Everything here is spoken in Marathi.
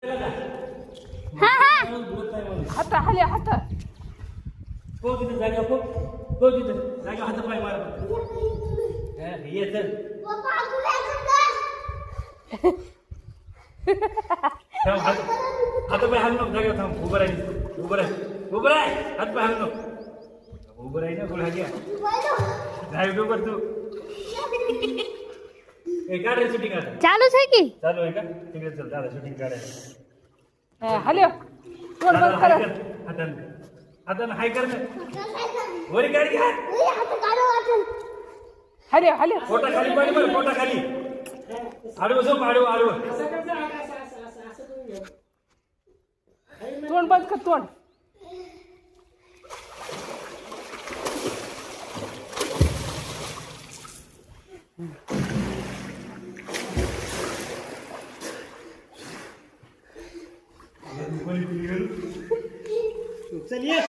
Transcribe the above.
हा हा हात हाले हात हो तिथे जागा हो तिथे जागा हात पाय मार ये चल हात पाय हाल नको जागा थांब उभं राह हात पाय हाल नको उभं राही ना गुळ हाग्या नाही डोबर तू काढ शूटिंग आता चालूच आहे की चालू आहे का तिकडे चल दादा शूटिंग काढायला हॅलो तोंड बंद करा हातानं हाय कर ना वरी गाडी घ्या हॅलो हॅलो पोटा खाली पाडी बरं पोटा खाली आडवं झोप आडवं तोंड बंद कर तोंड चलिए